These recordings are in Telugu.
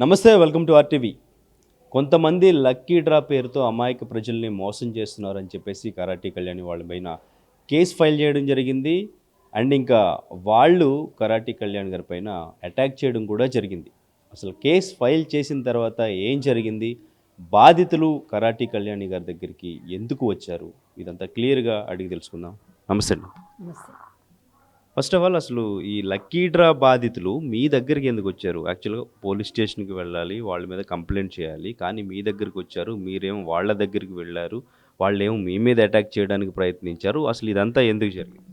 నమస్తే, వెల్కమ్ టు ఆర్టీవీ. కొంతమంది లక్కీ డ్రా పేరుతో అమాయక ప్రజల్ని మోసం చేస్తున్నారని చెప్పేసి కరాటి కళ్యాణి వాళ్ళ పైన కేసు ఫైల్ చేయడం జరిగింది. అండ్ ఇంకా వాళ్ళు కరాటి కళ్యాణ్ గారి పైన అటాక్ చేయడం కూడా జరిగింది. అసలు కేసు ఫైల్ చేసిన తర్వాత ఏం జరిగింది, బాధితులు కరాటి కళ్యాణి గారి దగ్గరికి ఎందుకు వచ్చారు, ఇదంతా క్లియర్గా అడిగి తెలుసుకుందాం. నమస్తే అండి. నమస్తే. ఫస్ట్ ఆఫ్ ఆల్ అసలు ఈ లక్కీ డ్రా బాధితులు మీ దగ్గరికి ఎందుకు వచ్చారు? యాక్చువల్‌గా పోలీస్ స్టేషన్‌కి వెళ్ళాలి, వాళ్ళ మీద కంప్లెయింట్ చేయాలి. కానీ మీ దగ్గరికి వచ్చారు. మీరేమో వాళ్ళ దగ్గరికి వెళ్లారు. వాళ్ళేమో మీ మీద అటాక్ చేయడానికి ప్రయత్నించారు. అసలు ఇదంతా ఎందుకు జరిగింది?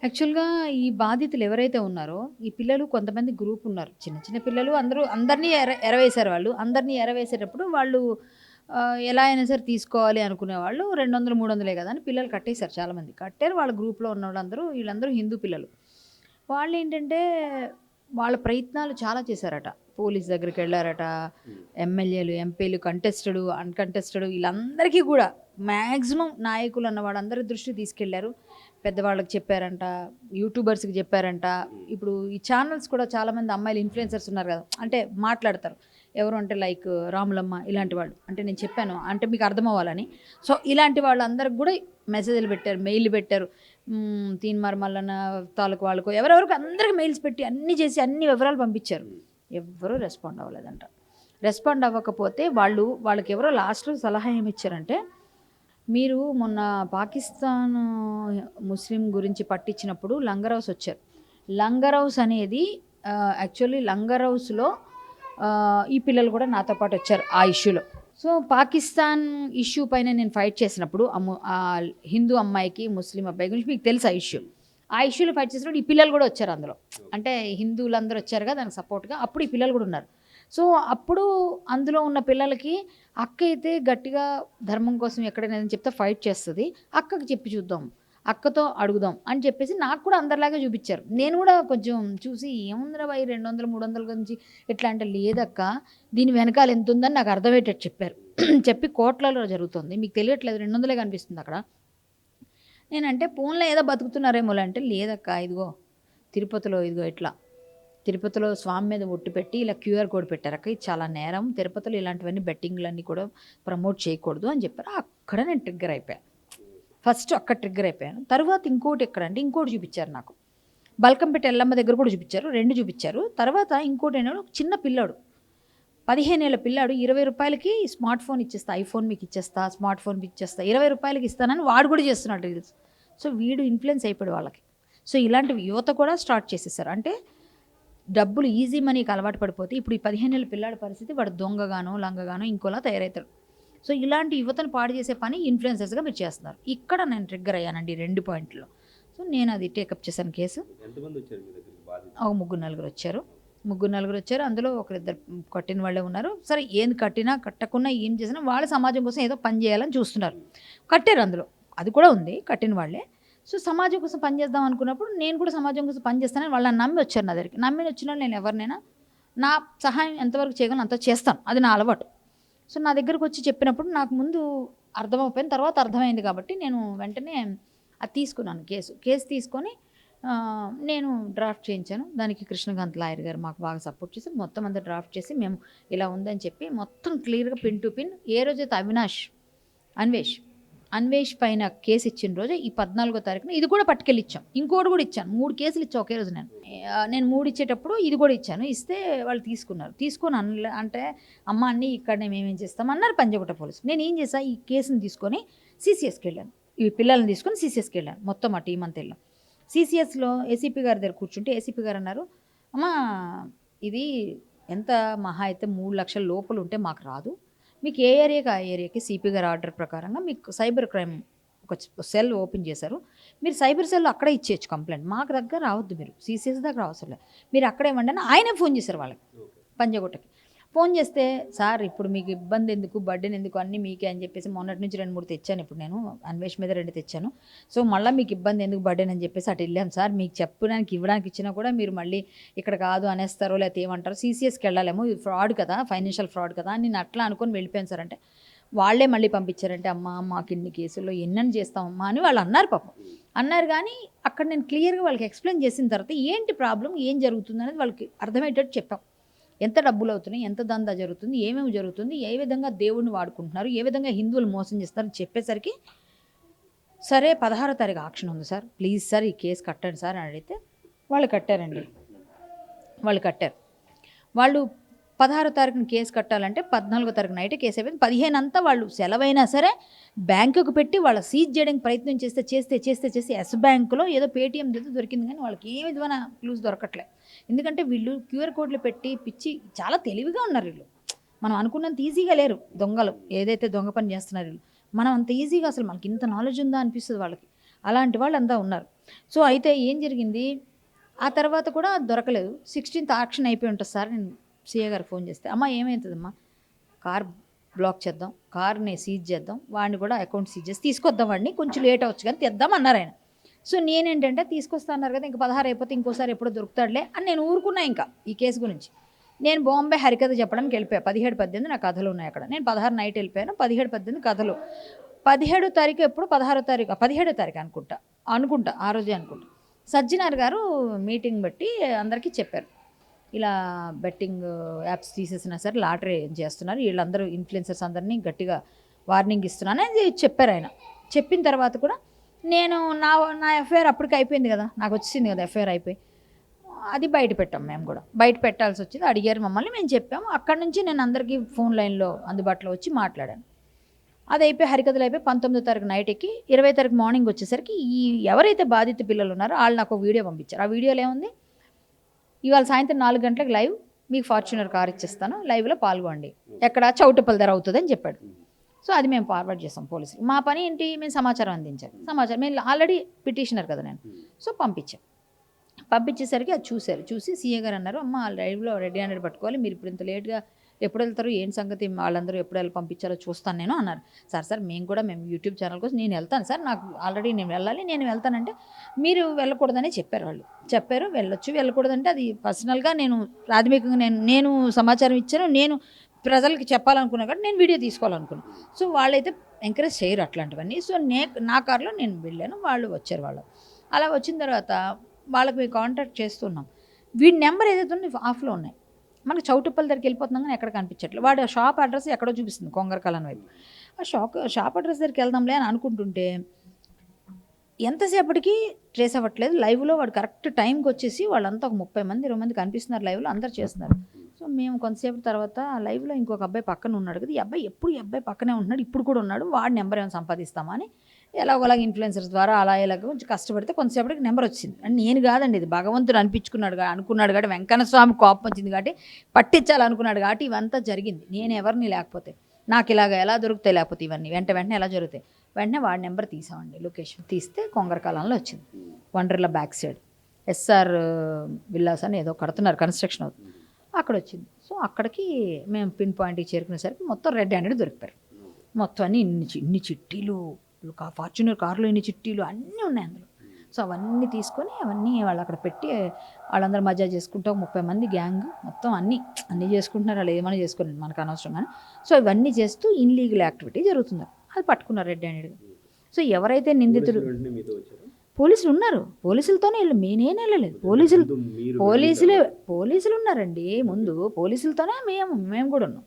యాక్చువల్‌గా ఈ బాధితులు ఎవరైతే ఉన్నారో, ఈ పిల్లలు కొంతమంది గ్రూప్ ఉన్నారు. చిన్న చిన్న పిల్లలు అందరినీ ఎరవేశారు వాళ్ళు. అందరినీ ఎరవేసేటప్పుడు వాళ్ళు ఎలా అయినా సరే తీసుకోవాలి అనుకునేవాళ్ళు. 200, 300 కదా అని పిల్లలు కట్టేశారు చాలామంది. కట్టారు వాళ్ళ గ్రూప్‌లో ఉన్నోళ్ళందరూ. వీళ్ళందరూ హిందూ పిల్లలు. వాళ్ళేంటంటే వాళ్ళ ప్రయత్నాలు చాలా చేశారట. పోలీస్ దగ్గరికి వెళ్ళారట. ఎమ్మెల్యేలు, ఎంపీలు, కంటెస్టెడ్, అన్‌కంటెస్టెడ్ వీళ్ళందరికీ కూడా మ్యాక్సిమం నాయకులు అన్న వాళ్ళందరి దృష్టికి తీసుకెళ్లారు. పెద్దవాళ్ళకి చెప్పారంట, యూట్యూబర్స్కి చెప్పారంట. ఇప్పుడు ఈ ఛానల్స్ కూడా చాలామంది అమ్మాయిలు ఇన్ఫ్లుయెన్సర్స్ ఉన్నారు కదా, అంటే మాట్లాడతారు. ఎవరు అంటే లైక్ రాములమ్మ ఇలాంటి వాళ్ళు. అంటే నేను చెప్పాను అంటే మీకు అర్థం అవ్వాలని. సో ఇలాంటి వాళ్ళందరికి కూడా మెసేజ్లు పెట్టారు, మెయిల్ పెట్టారు. తీన్మార్ మల్లన్న తాలూకు వాళ్ళకు ఎవరెవరికి అందరికి మెయిల్స్ పెట్టి అన్నీ చేసి అన్ని వివరాలు పంపించారు. ఎవ్వరూ రెస్పాండ్ అవ్వలేదంట. రెస్పాండ్ అవ్వకపోతే వాళ్ళకి ఎవరో లాస్ట్లో సలహా ఏమి ఇచ్చారంటే, మీరు మొన్న పాకిస్తాన్ ముస్లిం గురించి పట్టించినప్పుడు లంగర్ హౌస్ వచ్చారు. లంగర్ హౌస్ అనేది యాక్చువల్లీ లంగర్ హౌస్లో ఈ పిల్లలు కూడా నాతో పాటు వచ్చారు ఆ ఇష్యూలో. సో పాకిస్తాన్ ఇష్యూ పైన నేను ఫైట్ చేసినప్పుడు ఆ హిందూ అమ్మాయికి ముస్లిం అబ్బాయి గురించి మీకు తెలుసు ఆ ఇష్యూ. ఆ ఇష్యూలో ఫైట్ చేసినప్పుడు ఈ పిల్లలు కూడా వచ్చారు అందులో. అంటే హిందువులందరూ వచ్చారు కదా దానికి సపోర్ట్గా. అప్పుడు ఈ పిల్లలు కూడా ఉన్నారు. సో అప్పుడు అందులో ఉన్న పిల్లలకి అక్క అయితే గట్టిగా ధర్మం కోసం ఎక్కడైనా చెప్తే ఫైట్ చేస్తుంది, అక్కకి చెప్పి చూద్దాం, అక్కతో అడుగుదాం అని చెప్పేసి నాకు కూడా అందరిలాగా చూపించారు. నేను కూడా కొంచెం చూసి ఏముందిరా బాయ్ 200, 300 గురించి ఎట్లా అంటే, లేదక్క దీని వెనకాల ఎంత ఉందని నాకు అర్థమయ్యేటట్టు చెప్పారు. చెప్పి కోట్లలో జరుగుతుంది, మీకు తెలియట్లేదు 200 కనిపిస్తుంది అక్కడ. నేనంటే ఫోన్లో ఏదో బతుకుతున్నారేమో అంటే, లేదక్క ఇదిగో తిరుపతిలో ఇదిగో ఇట్లా తిరుపతిలో స్వామి మీద ఒట్టు పెట్టి ఇలా క్యూఆర్ కోడ్ పెట్టారక్క, ఇది చాలా నేరం, తిరుపతిలో ఇలాంటివన్నీ బెట్టింగ్లన్నీ కూడా ప్రమోట్ చేయకూడదు అని చెప్పారు. అక్కడ నేను ట్రిగ్గర్ అయిపోయాను. ఫస్ట్ అక్కడ ట్రిగ్గర్ అయిపోయాను. తర్వాత ఇంకోటి ఎక్కడంటే ఇంకోటి చూపించారు నాకు. బల్కంపేట ఎల్లమ్మ దగ్గర కూడా చూపించారు, 2 చూపించారు. తర్వాత ఇంకోటి ఏంటంటే చిన్న పిల్లాడు, 15 ఏళ్ళ పిల్లాడు 20 రూపాయలకి స్మార్ట్ ఫోన్ ఇచ్చేస్తా, ఐఫోన్ మీకు ఇచ్చేస్తా, స్మార్ట్ ఫోన్ మీకు ఇచ్చేస్తా, 20 రూపాయలకి ఇస్తానని వాడు కూడా చేస్తున్నాడు రీల్స్. సో వీడు ఇన్ఫ్లుయెన్స్ అయిపోయాడు వాళ్ళకి. సో ఇలాంటివి యువత కూడా స్టార్ట్ చేసేసారు. అంటే డబ్బులు ఈజీ మనీకి అలవాటు పడిపోతే ఇప్పుడు ఈ 15 ఏళ్ళ పిల్లాడి పరిస్థితి వాడు దొంగగానో లంగగానో ఇంకోలా తయారవుతాడు. సో ఇలాంటి యువతను పాడు చేసే పని ఇన్ఫ్లుయెన్సర్స్గా మీరు చేస్తున్నారు. ఇక్కడ నేను ట్రిగ్గర్ అయ్యానండి 2 పాయింట్లో. సో నేను అది టేకప్ చేశాను కేసు. ఒక 3-4 వచ్చారు. 3-4 వచ్చారు. అందులో ఒకరిద్దరు కట్టిన వాళ్ళే ఉన్నారు. సరే ఏం కట్టినా కట్టకున్నా ఏం చేసినా వాళ్ళ సమాజం కోసం ఏదో పని చేయాలని చూస్తున్నారు. కట్టారు, అందులో అది కూడా ఉంది, కట్టిన వాళ్ళే. సో సమాజం కోసం పనిచేద్దాం అనుకున్నప్పుడు నేను కూడా సమాజం కోసం పనిచేస్తానని వాళ్ళని నమ్మి వచ్చారు నా దగ్గరికి. నమ్మి వచ్చిన వాళ్ళు నేను ఎవరినైనా నా సహాయం ఎంతవరకు చేయగలను అంత చేస్తాను, అది నా అలవాటు. సో నా దగ్గరకు వచ్చి చెప్పినప్పుడు నాకు ముందు అర్థమైపోయిన తర్వాత అర్థమైంది కాబట్టి నేను వెంటనే అది తీసుకున్నాను కేసు తీసుకొని నేను డ్రాఫ్ట్ చేయించాను. దానికి కృష్ణకాంత్ లాయర్ గారు మాకు బాగా సపోర్ట్ చేసి మొత్తం అంతా డ్రాఫ్ట్ చేసి మేము ఇలా ఉందని చెప్పి మొత్తం క్లియర్గా పిన్ టు పిన్ ఏ రోజైతే అన్వేష్ పైన కేసు ఇచ్చిన రోజు ఈ 14వ తారీఖున ఇది కూడా పట్టుకెళ్ళి ఇచ్చాం. ఇంకోటి కూడా ఇచ్చాను, 3 కేసులు ఇచ్చాను ఒకే రోజు. నేను 3 ఇచ్చేటప్పుడు ఇది కూడా ఇచ్చాను. ఇస్తే వాళ్ళు తీసుకొని అంటే అమ్మ అన్నీ ఇక్కడనే మేమేం చేస్తామన్నారు పంజగుట్ట పోలీసు. నేను ఏం చేశాను, ఈ కేసుని తీసుకొని CCSకి వెళ్ళాను. ఈ పిల్లల్ని తీసుకొని CCSకి వెళ్ళాను. మొత్తం ఆ టీం అంతా వెళ్ళాం. CCSలో ఏసీపీ గారి దగ్గర కూర్చుంటే ఏసీపీ గారు అన్నారు, అమ్మ ఇది ఎంత మహా అయితే 3 లక్షల లోపల ఉంటే మాకు రాదు, మీకు ఏ ఏరియాకి ఆ ఏరియాకి CP గారి ఆర్డర్ ప్రకారంగా మీకు సైబర్ క్రైమ్ ఒక సెల్ ఓపెన్ చేశారు, మీరు సైబర్ సెల్ అక్కడే ఇచ్చేయచ్చు కంప్లైంట్, మాకు దగ్గర రావద్దు, మీరు CCS దగ్గర అవసరం లేదు, మీరు అక్కడే ఇవ్వండి అని ఆయనే ఫోన్ చేశారు వాళ్ళకి. పంజగుట్టకి ఫోన్ చేస్తే, సార్ ఇప్పుడు మీకు ఇబ్బంది ఎందుకు, బర్డెన్ ఎందుకు, అన్నీ మీకే అని చెప్పేసి మొన్నటి నుంచి 2-3 తెచ్చాను. ఇప్పుడు నేను అన్వేష్ మీద 2 తెచ్చాను. సో మళ్ళీ మీకు ఇబ్బంది ఎందుకు, బర్డెన్ అని చెప్పేసి అటు వెళ్ళాం సార్. మీకు చెప్పడానికి ఇవ్వడానికి ఇచ్చినా కూడా మీరు మళ్ళీ ఇక్కడ కాదు అనేస్తారో లేకపోతే ఏమంటారు, CCSకి వెళ్ళాలేమో, ఇది ఫ్రాడ్ కదా, ఫైనాన్షియల్ ఫ్రాడ్ కదా, నేను అట్లా అనుకొని వెళ్ళిపోయాను సార్ అంటే, వాళ్ళే మళ్ళీ పంపించారంటే, అమ్మ మాకు ఇన్ని కేసుల్లో ఎన్నని చేస్తామమ్మా అని వాళ్ళు అన్నారు. పాపం అన్నారు. కానీ అక్కడ నేను క్లియర్గా వాళ్ళకి ఎక్స్ప్లెయిన్ చేసిన తర్వాత ఏంటి ప్రాబ్లం, ఏం జరుగుతుంది అనేది వాళ్ళకి అర్థమయ్యేటట్టు చెప్పాం. ఎంత డబ్బులు అవుతున్నాయి, ఎంత దందా జరుగుతుంది, ఏమేమి జరుగుతుంది, ఏ విధంగా దేవుడిని వాడుకుంటున్నారు, ఏ విధంగా హిందువులు మోసం చేస్తారు చెప్పేసరికి సరే 16వ తారీఖు ఆక్షన్ ఉంది సార్, ప్లీజ్ సార్ ఈ కేసు కట్టండి సార్ అని అడిగితే వాళ్ళు కట్టారండి. వాళ్ళు 16వ తారీఖున కేసు కట్టాలంటే 14వ తారీఖు నైట్ కేసు అయిపోయింది. 15 అంతా వాళ్ళు సెలవైనా సరే బ్యాంకుకు పెట్టి వాళ్ళ సీజ్ చేయడానికి ప్రయత్నం చేస్తే ఎస్ బ్యాంకులో ఏదో పేటీఎం ఏదో దొరికింది, కానీ వాళ్ళకి ఏ విధమైన క్లూస్ దొరకట్లే. ఎందుకంటే వీళ్ళు క్యూఆర్ కోడ్లు పెట్టి పిచ్చి చాలా తెలివిగా ఉన్నారు వీళ్ళు. మనం అనుకున్నంత ఈజీగా లేరు దొంగలు, ఏదైతే దొంగ పని చేస్తున్నారు వీళ్ళు. మనం అంత ఈజీగా అసలు మనకి ఇంత నాలెడ్జ్ ఉందా అనిపిస్తుంది వాళ్ళకి. అలాంటి వాళ్ళు అంతా ఉన్నారు. సో అయితే ఏం జరిగింది, ఆ తర్వాత కూడా దొరకలేదు. 16th ఆక్షన్ అయిపోయి ఉంటుంది సార్. నేను సీఏ గారికి ఫోన్ చేస్తే, అమ్మ ఏమవుతుందమ్మా, కార్ బ్లాక్ చేద్దాం, కార్ని సీజ్ చేద్దాం, వాడిని కూడా అకౌంట్ సీజ్ చేసి తీసుకొద్దాం, వాడిని కొంచెం లేట్ అవచ్చు కానీ తెద్దాం అన్నారు ఆయన. సో నేనేంటంటే తీసుకొస్తా అన్నారు కదా, ఇంకా 16 అయిపోతే ఇంకోసారి ఎప్పుడో దొరుకుతాడులే అని నేను ఊరుకున్నా. ఇంకా ఈ కేసు గురించి నేను బాంబే హరికథ చెప్పడానికి వెళ్ళిపోయా. 17, 18 నా కథలు ఉన్నాయి అక్కడ. నేను 16 నైట్ వెళ్ళిపోయాను, 17, 18 కథలు. 17వ తారీఖు ఎప్పుడు, 16వ తారీఖు 17వ తారీఖు అనుకుంటా ఆ రోజే అనుకుంటా సజ్జనార్ గారు మీటింగ్ బట్టి అందరికీ చెప్పారు, ఇలా బెట్టింగ్ యాప్స్ తీసేసినా సరే లాటరీ చేస్తున్నారు, వీళ్ళందరూ ఇన్ఫ్లుయెన్సర్స్ అందరినీ గట్టిగా వార్నింగ్ ఇస్తున్నాను అని చెప్పారు ఆయన. చెప్పిన తర్వాత కూడా నేను నా ఎఫ్ఐఆర్ అప్పటికి అయిపోయింది కదా, నాకు వచ్చింది కదా ఎఫ్ఐఆర్ అయిపోయి, అది బయట పెట్టాం. మేము కూడా బయట పెట్టాల్సి వచ్చింది. అడిగారు మమ్మల్ని, మేము చెప్పాము. అక్కడి నుంచి నేను అందరికీ ఫోన్ లైన్లో అందుబాటులో వచ్చి మాట్లాడాను. అది అయిపోయి హరికథలు అయిపోయి 19వ తారీఖు నైట్ ఎక్కి 20వ తారీఖు మార్నింగ్ వచ్చేసరికి ఈ ఎవరైతే బాధిత పిల్లలు ఉన్నారో వాళ్ళు నాకు ఒక వీడియో పంపించారు. ఆ వీడియోలో ఏముంది, ఇవాళ సాయంత్రం 4 గంటలకు లైవ్, మీకు ఫార్చునర్ కార్ ఇచ్చేస్తాను, లైవ్లో పాల్గొండి, ఎక్కడ చౌటుప్పల్ ధర అవుతుందని చెప్పాడు. సో అది మేము ఫార్వర్డ్ చేస్తాం పోలీసులు. మా పని ఏంటి, మేము సమాచారం అందించాలి. మేము ఆల్రెడీ పిటిషనర్ కదా నేను, సో పంపించేసరికి అది చూసి సీఏ గారు అన్నారు, అమ్మ లైవ్లో రెడీ హ్యాండెడ్ పట్టుకోవాలి, మీరు ఇప్పుడు ఇంత లేట్గా ఎప్పుడు వెళ్తారు, ఏం సంగతి, వాళ్ళందరూ ఎప్పుడు వెళ్ళి పంపించాలో చూస్తాను నేను అన్నారు. మేము యూట్యూబ్ ఛానల్ కోసం నేను వెళ్తాను సార్, నాకు ఆల్రెడీ నేను వెళ్తానంటే మీరు వెళ్ళకూడదని చెప్పారు. వాళ్ళు చెప్పారు వెళ్ళకూడదంటే అది పర్సనల్గా నేను ప్రాథమికంగా నేను సమాచారం ఇచ్చాను, నేను ప్రజలకి చెప్పాలనుకున్నా కాబట్టి నేను వీడియో తీసుకోవాలనుకున్నాను. సో వాళ్ళైతే ఎంకరేజ్ చేయరు అట్లాంటివన్నీ. సో నా కార్లో నేను వెళ్ళాను, వాళ్ళు వచ్చారు. వాళ్ళు అలా వచ్చిన తర్వాత వాళ్ళకి మేము కాంటాక్ట్ చేస్తున్నాం. వీడి నెంబర్ ఏదైతే ఉందో ఆఫ్లో ఉన్నాయి, మనకు చౌటుప్పల్ దగ్గరికి వెళ్ళిపోతున్నాం కానీ ఎక్కడ కనిపించట్లేదు. వాడు షాప్ అడ్రస్ ఎక్కడో చూపిస్తుంది, కొంగరకాలం వైపు. ఆ షాప్ అడ్రస్ దగ్గరికి వెళ్దాంలే అని అనుకుంటుంటే ఎంతసేపటికి ట్రేస్ అవ్వట్లేదు. లైవ్లో వాడు కరెక్ట్ టైంకి వచ్చేసి వాళ్ళంతా ఒక 30 మంది 20 మంది కనిపిస్తున్నారు లైవ్లో, అందరు చేస్తున్నారు. సో మేము కొంతసేపు తర్వాత లైవ్లో ఇంకొక అబ్బాయి పక్కన ఉన్నాడు కదా, ఈ అబ్బాయి పక్కనే ఉంటున్నాడు, ఇప్పుడు కూడా ఉన్నాడు, వాడి నెంబర్ ఏమైనా సంపాదిస్తామా అని ఎలాగోలాగ ఇన్ఫ్లుయెన్సర్స్ ద్వారా అలా కొంచెం కష్టపడితే కొంతసేపటికి నెంబర్ వచ్చింది. అని నేను కాదండి, ఇది భగవంతుడు అనుకున్నాడు కాబట్టి, వెంకన్న స్వామి కోపం వచ్చింది కాబట్టి, పట్టించాలనుకున్నాడు కాబట్టి ఇవంతా జరిగింది. నేను ఎవరిని లేకపోతే నాకు ఇలాగ ఎలా దొరుకుతాయి, లేకపోతే ఇవన్నీ వెంటనే ఎలా జరుగుతాయి. వెంటనే వాడి నెంబర్ తీసామండి, లొకేషన్ తీస్తే కొంగరకాలంలో వచ్చింది, Wonderla back side SR villas అని ఏదో కడుతున్నారు, కన్స్ట్రక్షన్ అవుతుంది, అక్కడ వచ్చింది. సో అక్కడికి మేము పిన్ పాయింట్కి చేరుకునేసరికి మొత్తం రెడ్ హ్యాండెడ్ దొరికిపోయారు. మొత్తం అన్ని ఇన్ని చిట్టీలు, ఫార్చునర్ కార్లో ఇన్ని చిట్టీలు అన్నీ ఉన్నాయి అందులో. సో అవన్నీ తీసుకొని అవన్నీ వాళ్ళు అక్కడ పెట్టి వాళ్ళందరూ మజా చేసుకుంటూ 30 మంది గ్యాంగ్ మొత్తం అన్నీ చేసుకుంటున్నారు. వాళ్ళు ఏమైనా చేసుకుని మనకు అనవసరం కానీ. సో ఇవన్నీ చేస్తూ ఇన్లీగల్ యాక్టివిటీ జరుగుతుంది. అది పట్టుకున్నారు రెడ్ హ్యాండెడ్గా. సో ఎవరైతే నిందితులు, పోలీసులు ఉన్నారు, పోలీసులతోనే నేనేం వెళ్ళలేదు, పోలీసులు ఉన్నారండి ముందు, పోలీసులతోనే మేము కూడా ఉన్నాం.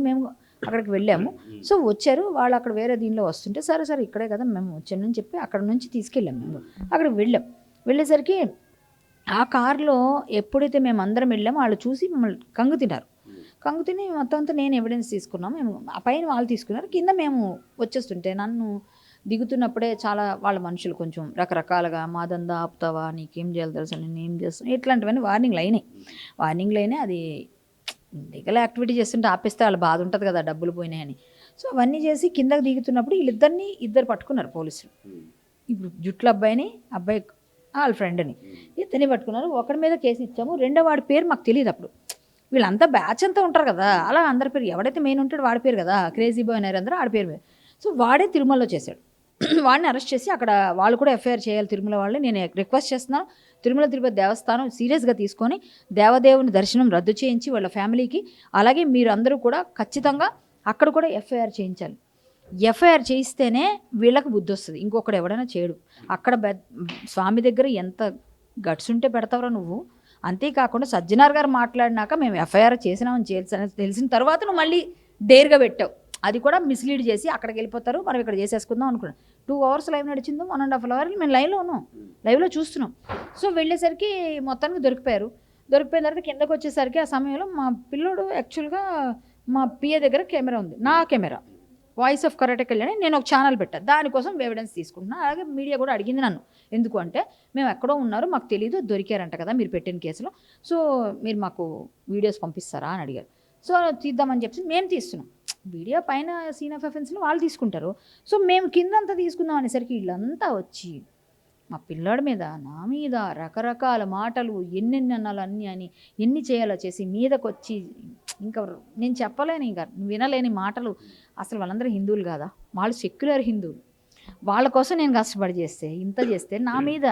మేము అక్కడికి వెళ్ళాము. సో వచ్చారు వాళ్ళు, అక్కడ వేరే దీనిలో వస్తుంటే సరే ఇక్కడే కదా మేము వచ్చామని చెప్పి అక్కడ నుంచి తీసుకెళ్ళాము. మేము అక్కడికి వెళ్ళేసరికి ఆ కారులో ఎప్పుడైతే మేము అందరం వెళ్ళామో వాళ్ళు చూసి మమ్మల్ని కంగు తిని మొత్తం అంతా నేను ఎవిడెన్స్ తీసుకున్నాము. మేము ఆ పైన వాళ్ళు తీసుకున్నారు, కింద మేము వచ్చేస్తుంటే నన్ను దిగుతున్నప్పుడే చాలా వాళ్ళ మనుషులు కొంచెం రకరకాలుగా మా దందా ఆపుతావా, నీకేం చేయాలి తెలుసా, నేను ఏం చేస్తాను, ఇట్లాంటివన్నీ వార్నింగ్లు అయినాయి. అది లీగల్ యాక్టివిటీ చేస్తుంటే ఆపేస్తే వాళ్ళ బాధ ఉంటుంది కదా, డబ్బులు పోయినాయని. సో అవన్నీ చేసి కిందకి దిగుతున్నప్పుడు ఇద్దరు పట్టుకున్నారు పోలీసులు. ఇప్పుడు జుట్ల అబ్బాయి వాళ్ళ ఫ్రెండ్ని ఇద్దరిని పట్టుకున్నారు. ఒకరి మీద కేసు ఇచ్చాము, రెండో వాడి పేరు మాకు తెలియదు. అప్పుడు వీళ్ళంతా బ్యాచ్ అంతా ఉంటారు కదా, అలా అందరి పేరు ఎవడైతే మెయిన్ ఉంటాడో వాడి పేరు కదా, క్రేజీ బాయ్ నరేంద్ర ఆడి పేరు. సో వాడే తిరుమలలో చేశాడు. వాడిని అరెస్ట్ చేసి అక్కడ వాళ్ళు కూడా ఎఫ్ఐఆర్ చేయాలి తిరుమల వాళ్ళు. నేను రిక్వెస్ట్ చేస్తున్నాను, తిరుమల తిరుపతి దేవస్థానం సీరియస్గా తీసుకొని దేవదేవుని దర్శనం రద్దు చేయించి వాళ్ళ ఫ్యామిలీకి, అలాగే మీరు అందరూ కూడా ఖచ్చితంగా అక్కడ కూడా ఎఫ్ఐఆర్ చేయించాలి. ఎఫ్ఐఆర్ చేయిస్తేనే వీళ్ళకి బుద్ధి వస్తుంది, ఇంకొకడు ఎవడైనా చేయడు. అక్కడ స్వామి దగ్గర ఎంత గట్స్ ఉంటే పెడతావురా నువ్వు, అంతేకాకుండా సజ్జనార్ గారు మాట్లాడినాక మేము ఎఫ్ఐఆర్ చేసినామని తెలిసిన తర్వాత నువ్వు మళ్ళీ డేర్గా పెట్టావు. అది కూడా మిస్లీడ్ చేసి అక్కడికి వెళ్ళిపోతారు, మనం ఇక్కడ చేసేసుకుందాం అనుకున్నాం. 2 hours లైవ్ నడిచిందో 1.5 hours మేము లైవ్లో ఉన్నాం, లైవ్లో చూస్తున్నాం. సో వెళ్ళేసరికి మొత్తానికి దొరికిపోయారు. దొరికిపోయిన తర్వాత కిందకు వచ్చేసరికి ఆ సమయంలో మా పిల్లోడు యాక్చువల్గా మా పిఏ దగ్గర కెమెరా ఉంది, నా camera voice of karate Kalyani, నేను ఒక ఛానల్ పెట్టాను, దానికోసం ఎవిడెన్స్ తీసుకుంటున్నాను. అలాగే మీడియా కూడా అడిగింది నన్ను, ఎందుకు అంటే మేము ఎక్కడో ఉన్నారు మాకు తెలియదు, దొరికారంట కదా మీరు పెట్టిన కేసులో, సో మీరు మాకు వీడియోస్ పంపిస్తారా అని అడిగారు. సో తీద్దామని చెప్పి మేము తీస్తున్నాం. వీడియో పైన సీన్ ఆఫ్ అఫెన్స్ని వాళ్ళు తీసుకుంటారు, సో మేము కిందంతా తీసుకుందాం అనేసరికి వీళ్ళంతా వచ్చి మా పిల్లాడి మీద, నా మీద రకరకాల మాటలు, ఎన్నెన్ని అన్నాలు అన్నీ అని, ఎన్ని చేయాలో చేసి మీదకి వచ్చి, ఇంకా నేను చెప్పలేను, ఇంకా వినలేని మాటలు. అసలు వాళ్ళందరూ హిందువులు కాదా, వాళ్ళు సెక్యులర్ హిందువులు, వాళ్ళ కోసం నేను కష్టపడి చేస్తే, ఇంత చేస్తే నా మీద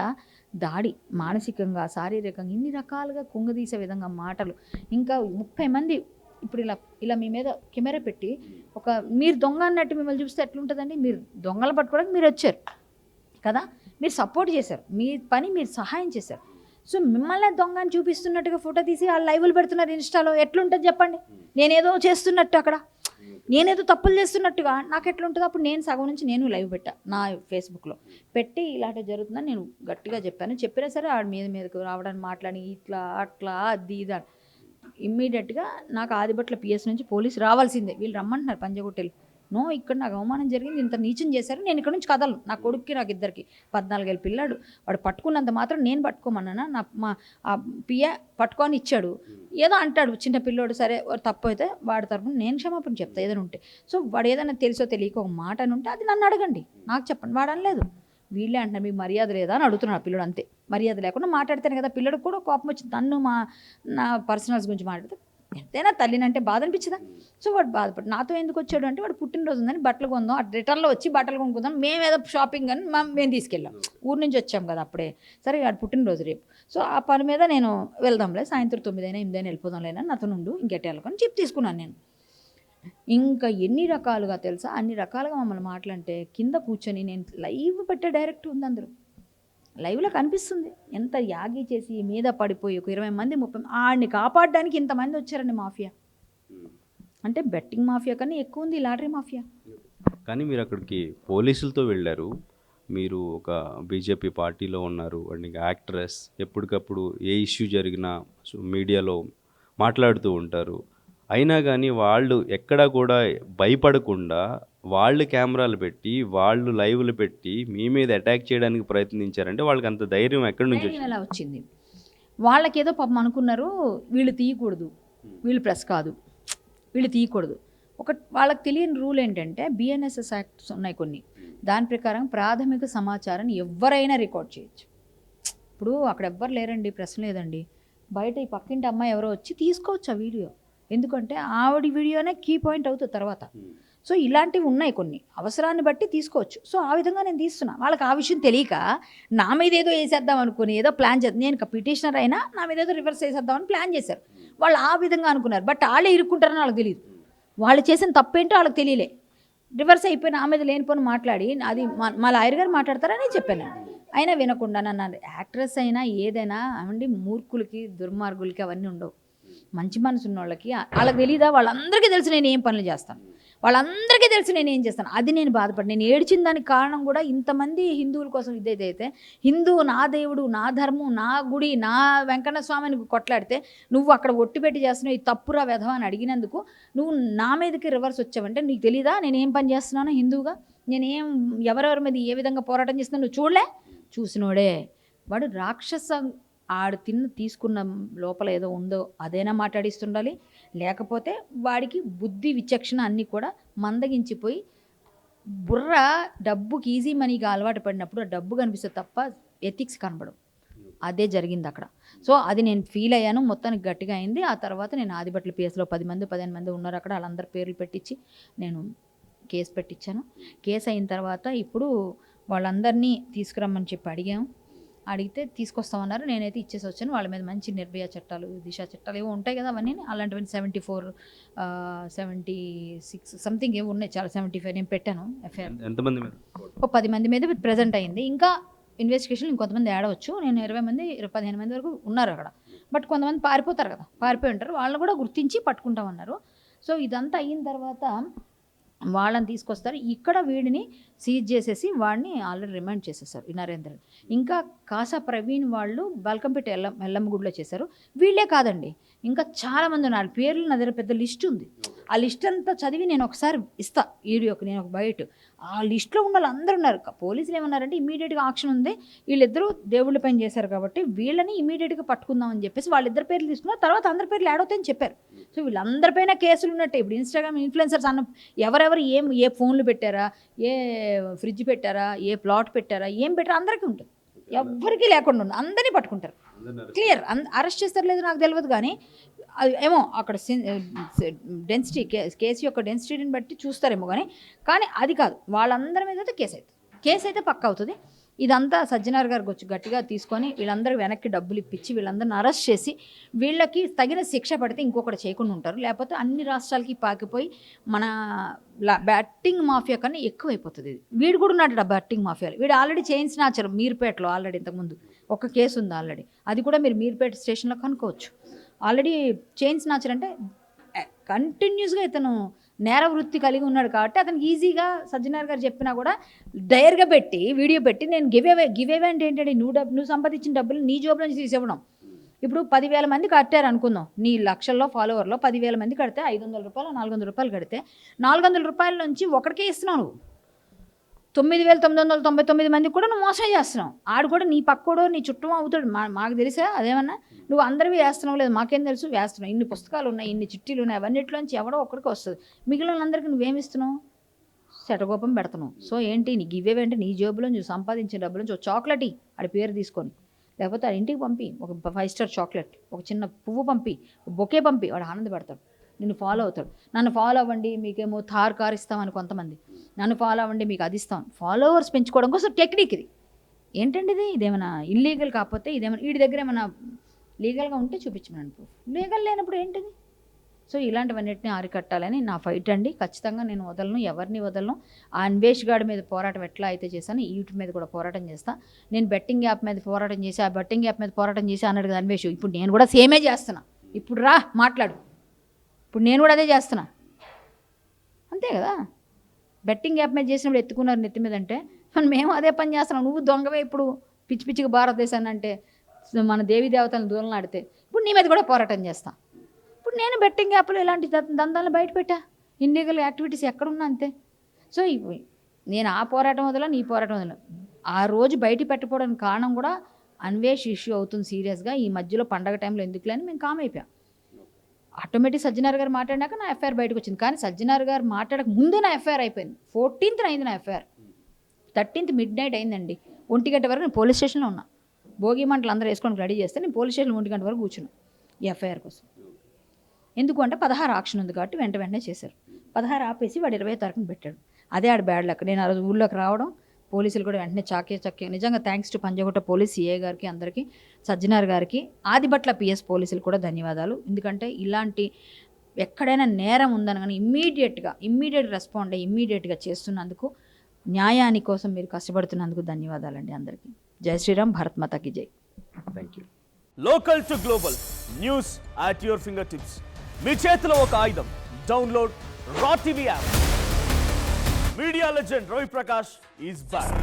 దాడి, మానసికంగా శారీరకంగా ఇన్ని రకాలుగా కుంగదీసే విధంగా మాటలు. ఇంకా 30 మంది ఇప్పుడు ఇలా మీ మీద కెమెరా పెట్టి ఒక మీరు దొంగ అన్నట్టు మిమ్మల్ని చూస్తే ఎట్లుంటుందండి? మీరు దొంగలు పట్టుకోవడానికి మీరు వచ్చారు కదా, మీరు సపోర్ట్ చేశారు, మీ పని మీరు సహాయం చేశారు. సో మిమ్మల్ని దొంగ అని చూపిస్తున్నట్టుగా ఫోటో తీసి వాళ్ళు లైవ్లు పెడుతున్నారు ఇన్స్టాలో, ఎట్లుంటుంది చెప్పండి? నేనేదో చేస్తున్నట్టు, అక్కడ నేనేదో తప్పులు చేస్తున్నట్టుగా నాకు ఎట్లుంటుందో? అప్పుడు నేను సగం నుంచి నేను లైవ్ పెట్టా నా ఫేస్బుక్లో పెట్టి, ఇలాంటి జరుగుతుందని నేను గట్టిగా చెప్పాను. చెప్పినా సరే ఆడ మీదకు రావడానికి మాట్లాడి ఇట్లా అట్లా అది ఇది అని ఇమ్మీడియట్గా నాకు ఆదిబట్ల పిఎస్ నుంచి పోలీసు రావాల్సిందే, వీళ్ళు రమ్మంటున్నారు పంజగుట్టెలు. నో, ఇక్కడ నాకు అవమానం జరిగింది, ఇంత నీచం చేశారు, నేను ఇక్కడ నుంచి కదలను. నా కొడుక్కి నాకు ఇద్దరికి 14 ఏళ్ళ పిల్లాడు, వాడు పట్టుకున్నంత మాత్రం నేను పట్టుకోమన్నానా? మా పిఏ పట్టుకొని ఇచ్చాడు, ఏదో అంటాడు చిన్న పిల్లోడు, సరే తప్పు అయితే వాడి తరపున నేను క్షమాపణ చెప్తా ఏదైనా ఉంటే. సో వాడు ఏదైనా తెలుసో తెలియక ఒక మాట అని ఉంటే అది నన్ను అడగండి, నాకు చెప్పండి. వాడు అనలేదు, వీళ్ళే అంటున్నారు మీకు మర్యాద లేదా అని అడుగుతున్నాడు ఆ పిల్లడు. అంతే, మర్యాద లేకుండా మాట్లాడితేనే కదా పిల్లడికి కూడా కోపం వచ్చింది. నన్ను నా పర్సనల్స్ గురించి మాట్లాడితే ఎంతైనా తల్లినంటే బాధ అనిపించదా? సో వాడు బాధపడు, నాతో ఎందుకు వచ్చాడు అంటే వాడు పుట్టినరోజు ఉందని బట్టలు కొందాం, అటు రిటర్న్లో వచ్చి బట్టలు కొనుక్కుందాం, మేమేదో షాపింగ్ అని మేము తీసుకెళ్ళాం, ఊరు నుంచి వచ్చాం కదా అప్పుడే, సరే వాడు పుట్టినరోజు రేపు, సో ఆ పని మీద నేను వెళ్దాంలే, సాయంత్రం 9 అయినా 8 అయినా వెళ్ళిపోదాంలేనా, నాతో ఉండు ఇంకెట్టే వెళ్ళకొని చెప్పి తీసుకున్నాను నేను. ఇంకా ఎన్ని రకాలుగా తెలుసా, అన్ని రకాలుగా మమ్మల్ని మాట్లాడితే కింద కూర్చొని నేను లైవ్ పెట్టే డైరెక్ట్ ఉంది, అందరూ లైవ్లో కనిపిస్తుంది, ఎంత యాగి చేసి మీద పడిపోయి ఒక 20 మంది 30 ఆడిని కాపాడడానికి ఇంతమంది వచ్చారండి. మాఫియా అంటే బెట్టింగ్ మాఫియా కన్నా ఎక్కువ ఉంది లాటరీ మాఫియా. కానీ మీరు అక్కడికి పోలీసులతో వెళ్ళారు, మీరు ఒక బీజేపీ పార్టీలో ఉన్నారు అండ్ ఇంకా యాక్ట్రెస్, ఎప్పటికప్పుడు ఏ ఇష్యూ జరిగినా మీడియాలో మాట్లాడుతూ ఉంటారు. అయినా కానీ వాళ్ళు ఎక్కడా కూడా భయపడకుండా వాళ్ళు కెమెరాలు పెట్టి, వాళ్ళు లైవ్లు పెట్టి మీ మీద అటాక్ చేయడానికి ప్రయత్నించారంటే వాళ్ళకి అంత ధైర్యం ఎక్కడి నుంచి వచ్చింది? ఎలా వచ్చింది? వాళ్ళకేదో పాపం అనుకున్నారు, వీళ్ళు తీయకూడదు, వీళ్ళు ప్రెస్ కాదు, వీళ్ళు తీయకూడదు. వాళ్ళకి తెలియని రూల్ ఏంటంటే బిఎన్ఎస్ఎస్ యాక్ట్స్ ఉన్నాయి కొన్ని, దాని ప్రకారం ప్రాథమిక సమాచారాన్ని ఎవరైనా రికార్డ్ చేయొచ్చు. ఇప్పుడు అక్కడ ఎవ్వరు లేరండి, ప్రెస్ లేదండి, బయట ఈ పక్కింటి అమ్మాయి ఎవరో వచ్చి తీసుకోవచ్చు ఆ వీడియో, ఎందుకంటే ఆవిడ వీడియోనే కీ పాయింట్ అవుతుంది తర్వాత. సో ఇలాంటివి ఉన్నాయి కొన్ని, అవసరాన్ని బట్టి తీసుకోవచ్చు. సో ఆ విధంగా నేను తీస్తున్నా. వాళ్ళకి ఆ విషయం తెలియక నా మీద ఏదో వేసేద్దాం అనుకుని ఏదో ప్లాన్ చేద్దాం, నేను పిటిషనర్ అయినా నా మీద ఏదో రివర్స్ వేసేద్దామని ప్లాన్ చేశారు వాళ్ళు, ఆ విధంగా అనుకున్నారు. బట్ వాళ్ళే ఇరుక్కుంటారని వాళ్ళకి తెలియదు, వాళ్ళు చేసిన తప్పేంటో వాళ్ళకి తెలియలే. రివర్స్ అయిపోయిన ఆ మీద లేనిపోని మాట్లాడి అది మా లాయర్ గారు మాట్లాడతారని చెప్పాను. అయినా వినకుండా నన్ను యాక్ట్రెస్ అయినా ఏదైనా అవండి, మూర్ఖులకి దుర్మార్గులకి అవన్నీ ఉండవు, మంచి మనసు ఉన్న వాళ్ళకి వాళ్ళకి తెలీదా? వాళ్ళందరికీ తెలుసు నేను ఏం పనులు చేస్తాను, వాళ్ళందరికీ తెలుసు నేను ఏం చేస్తాను. అది నేను బాధపడి నేను ఏడ్చిన దానికి కారణం కూడా ఇంతమంది హిందువుల కోసం ఇదైతే హిందువు నా దేవుడు, నా ధర్మం, నా గుడి, నా వెంకన్న స్వామిని కొట్లాడితే నువ్వు అక్కడ ఒట్టిపెట్టి చేస్తున్నావు, ఈ తప్పురా వెధవ అని అడిగినందుకు నువ్వు నా మీదకి రివర్స్ వచ్చావంటే నీకు తెలీదా నేనేం పని చేస్తున్నానో హిందువుగా, నేనేం ఎవరెవరి మీద ఏ విధంగా పోరాటం చేస్తున్నాను నువ్వు చూడలే? చూసినోడే వాడు రాక్షస, ఆడు తీసుకున్న లోపల ఏదో ఉందో అదైనా మాట్లాడిస్తుండాలి, లేకపోతే వాడికి బుద్ధి విచక్షణ అన్నీ కూడా మందగించిపోయి బుర్ర డబ్బుకి ఈజీ మనీగా అలవాటు పడినప్పుడు ఆ డబ్బు కనిపిస్తుంది తప్ప ఎథిక్స్ కనబడవు. అదే జరిగింది అక్కడ. సో అది నేను ఫీల్ అయ్యాను, మొత్తానికి గట్టిగా అయింది. ఆ తర్వాత నేను ఆదిబట్ల పిఎస్లో 10 మంది 15 మంది ఉన్నారు అక్కడ, వాళ్ళందరి పేర్లు పెట్టించి నేను కేసు పెట్టించాను. కేసు అయిన తర్వాత ఇప్పుడు వాళ్ళందరినీ తీసుకురమ్మని చెప్పి అడిగితే తీసుకొస్తామన్నారు. నేనైతే ఇచ్చేసి వచ్చాను. వాళ్ళ మీద మంచి నిర్భయ చట్టాలు, దిశ చట్టాలు ఏవో ఉంటాయి కదా, అవన్నీ అలాంటివన్నీ 74 76 సంథింగ్ ఏవో ఉన్నాయి, చాలా 75 నేను పెట్టాను ఎఫ్ఐఆర్. ఎంతమంది మీద? ఒక 10 మంది మీద ప్రజెంట్ అయింది. ఇంకా ఇన్వెస్టిగేషన్ ఇంకొంతమంది ఆడవచ్చు. నేను 20 మంది 15 మంది వరకు ఉన్నారు అక్కడ. బట్ కొంతమంది పారిపోతారు కదా, పారిపోయి ఉంటారు, వాళ్ళని కూడా గుర్తించి పట్టుకుంటామన్నారు. సో ఇదంతా అయిన తర్వాత వాళ్ళని తీసుకొస్తారు. ఇక్కడ వీడిని సీజ్ చేసేసి వాడిని ఆల్రెడీ రిమాండ్ చేసేసారు ఈ నరేంద్రని. ఇంకా కాసా ప్రవీణ్ వాళ్ళు బల్కంపేట ఎల్లమ్మగుడిలో చేశారు. వీళ్ళే కాదండి, ఇంకా చాలామంది ఉన్నారు. పేర్లు నా దగ్గర పెద్ద లిస్ట్ ఉంది. ఆ లిస్ట్ అంతా చదివి నేను ఒకసారి ఇస్తా వీడియోకి, నేను ఒక బయట ఆ లిస్ట్లో ఉన్న వాళ్ళు అందరూ ఉన్నారు. పోలీసులు ఏమన్నారంటే ఇమీడియట్గా ఆక్షన్ ఉంది, వీళ్ళిద్దరూ దేవుళ్ళ పైన చేశారు కాబట్టి వీళ్ళని ఇమీడియట్గా పట్టుకుందామని చెప్పేసి వాళ్ళిద్దరు పేర్లు తీసుకున్నారు. తర్వాత అందరి పేర్లు యాడ్ అవుతాయని చెప్పారు. సో వీళ్ళందరిపైన కేసులు ఉన్నట్టే. ఇప్పుడు ఇన్స్టాగ్రామ్ ఇన్ఫ్లుయెన్సర్స్ అన్న ఎవరెవరు ఏ ఫోన్లు పెట్టారా, ఏ ఫ్రిడ్జ్ పెట్టారా, ఏ ప్లాట్ పెట్టారా, ఏం పెట్టారా అందరికీ ఉంటుంది. ఎవ్వరికీ లేకుండా ఉంది, అందరినీ పట్టుకుంటారు. క్లియర్. అరెస్ట్ చేస్తారు లేదు నాకు తెలియదు, కానీ అది ఏమో అక్కడ డెన్సిటీ కేసు యొక్క డెన్సిటీని బట్టి చూస్తారేమో, కానీ అది కాదు. వాళ్ళందరి మీద అయితే కేసు అయితే పక్కా అవుతుంది. ఇదంతా సజ్జనార్ గారికి వచ్చి గట్టిగా తీసుకొని వీళ్ళందరూ వెనక్కి డబ్బులు ఇప్పించి వీళ్ళందరిని అరెస్ట్ చేసి వీళ్ళకి తగిన శిక్ష పడితే ఇంకొకటి చేయకుండా ఉంటారు. లేకపోతే అన్ని రాష్ట్రాలకి పాకిపోయి మన బ్యాట్టింగ్ మాఫియా కన్నా ఎక్కువైపోతుంది. ఇది వీడు కూడా ఉన్నాడు బ్యాట్టింగ్ మాఫియాలో. వీడు ఆల్రెడీ చైన్ స్నాచర్ మీర్పేటలో ఆల్రెడీ ఇంతకుముందు ఒక కేసు ఉంది ఆల్రెడీ. అది కూడా మీరు మీర్పేట స్టేషన్లో కనుక్కోవచ్చు. ఆల్రెడీ చైన్ స్నాచర్ అంటే కంటిన్యూస్గా ఇతను నేర వృత్తి కలిగి ఉన్నాడు కాబట్టి అతనికి ఈజీగా సజ్జనార్ గారు చెప్పినా కూడా డైర్గా పెట్టి వీడియో పెట్టి నేను గివ్ అవే అంటే ఏంటంటే నువ్వు సంపాదించిన డబ్బులు నీ జోబులో నుంచి తీసివ్వడం. ఇప్పుడు 10,000 మంది కట్టారు అనుకుందాం, నీ లక్షల్లో ఫాలోవర్లో 10,000 మంది కడితే 500 రూపాయలు 400 రూపాయలు కడితే 400 రూపాయల నుంచి ఒకటికే ఇస్తున్నావు నువ్వు. 9,999 మందికి కూడా నువ్వు మోసం చేస్తున్నావు. ఆడు కూడా నీ పక్కోడో నీ చుట్టూ అవుతాడు. మాకు తెలిసా అదేమన్నా నువ్వు అందరివి వేస్తున్నావు లేదు, మాకేం తెలుసు వేస్తున్నావు. ఇన్ని పుస్తకాలు ఉన్నాయి, ఇన్ని చిట్టీలు ఉన్నాయి, అవన్నిటిలోంచి ఎవడో ఒక్కడికి వస్తుంది. మిగిలిన అందరికీ నువ్వేమిస్తున్నావు? శటకోపం పెడుతున్నావు. సో ఏంటి నీ గివ్వే అంటే నీ జేబులో నువ్వు సంపాదించిన డబ్బుల నుంచి ఒక చాక్లెట్ ఆడి పేరు తీసుకొని, లేకపోతే ఆడి ఇంటికి పంపి ఒక 5 స్టార్ చాక్లెట్, ఒక చిన్న పువ్వు పంపి, బొకే పంపి, వాడు ఆనందపడతాడు. నిన్ను ఫాలో అవుతాడు. నన్ను ఫాలో అవ్వండి మీకేమో థార్ కార్ ఇస్తామని కొంతమంది, నన్ను ఫాలో అవ్వండి మీకు అది ఇస్తాం. ఫాలోవర్స్ పెంచుకోవడం కోసం టెక్నిక్ ఇది. ఏంటండి ఇది? ఇదేమైనా ఇల్లీగల్ కాకపోతే ఇదేమైనా వీడి దగ్గర ఏమైనా లీగల్గా ఉంటే చూపించమని ప్రూఫ్. లీగల్ లేనప్పుడు ఏంటిది? సో ఇలాంటివన్నిటిని అరికట్టాలని నా ఫైట్ అండి. ఖచ్చితంగా నేను వదలను, ఎవరిని వదలను. ఆ అన్వేష్ గాడి మీద పోరాటం ఎట్లా అయితే చేశాను వీటి మీద కూడా పోరాటం చేస్తాను. నేను బెట్టింగ్ యాప్ మీద పోరాటం చేసి ఆ బెట్టింగ్ యాప్ మీద పోరాటం చేసి అన్నాడు కదా అన్వేష్, ఇప్పుడు నేను కూడా సేమే చేస్తున్నా. ఇప్పుడు రా మాట్లాడు, ఇప్పుడు నేను కూడా అదే చేస్తున్నా, అంతే కదా. బెట్టింగ్ యాప్ మీద చేసినప్పుడు ఎత్తుకున్నారు నెత్తి మీద అంటే మేము అదే పని చేస్తున్నాం. నువ్వు దొంగవే ఇప్పుడు పిచ్చి పిచ్చిగా భారతదేశాన్ని అంటే మన దేవీ దేవతలను దూలనాడితే ఇప్పుడు నీ మీద కూడా పోరాటం చేస్తా. ఇప్పుడు నేను బెట్టింగ్ యాప్లో ఇలాంటి దందాలను బయట పెట్టా, ఇల్లీగల్ యాక్టివిటీస్ ఎక్కడున్నా అంతే. సో నేను ఆ పోరాటం వదల నీ పోరాటం వదల ఆ రోజు బయట పెట్టకపోవడానికి కారణం కూడా అన్వేష్ ఇష్యూ అవుతుంది సీరియస్గా. ఈ మధ్యలో పండగ టైంలో ఎందుకులే అని మేము కామ్ అయిపోయాం. ఆటోమేటిక్ సజ్జనార్ గారు మాట్లాడినాక నా ఎఫ్ఐఆర్ బయటకు వచ్చింది. కానీ సజ్జనార్ గారు మాట్లాడక ముందే నా ఎఫ్ఐఆర్ అయిపోయింది. 14th అయింది నా ఎఫ్ఐఆర్, 13th midnight అయిందండి. 1 గంట వరకు నేను పోలీస్ స్టేషన్లో ఉన్నా. భోగి మంటలు అందరూ వేసుకొని రెడీ చేస్తే నేను పోలీస్ స్టేషన్లో 1 గంట వరకు కూర్చున్నాను ఈ ఎఫ్ఐఆర్ కోసం. ఎందుకు అంటే 16 ఆక్షన్ ఉంది కాబట్టి వెంటనే చేశారు. 16 ఆపేసి వాడు 20వ తారీఖున పెట్టాడు. అదే ఆడ బ్యాడ్ లక్. నేను ఆ రోజు ఊళ్ళోకి రావడం, పోలీసులు కూడా వెంటనే చక్కే నిజంగా thanks to Panjagutta police CA గారికి, అందరికీ, సజ్జనార్ గారికి, ఆదిబట్ల పిఎస్ పోలీసులు కూడా ధన్యవాదాలు. ఎందుకంటే ఇలాంటి ఎక్కడైనా నేరం ఉందని కానీ ఇమ్మీడియట్ రెస్పాండ్ అయ్యి ఇమ్మీడియట్గా చేస్తున్నందుకు, న్యాయాని కోసం మీరు కష్టపడుతున్నందుకు ధన్యవాదాలండి అందరికీ. జై శ్రీరామ్, భారత్ మాతాకి జై. Thank you. Local to global news at your finger tips. మీ చేతిలో ఒక ఆయుధం. Download Raw TV app. Media legend Ravi Prakash is back.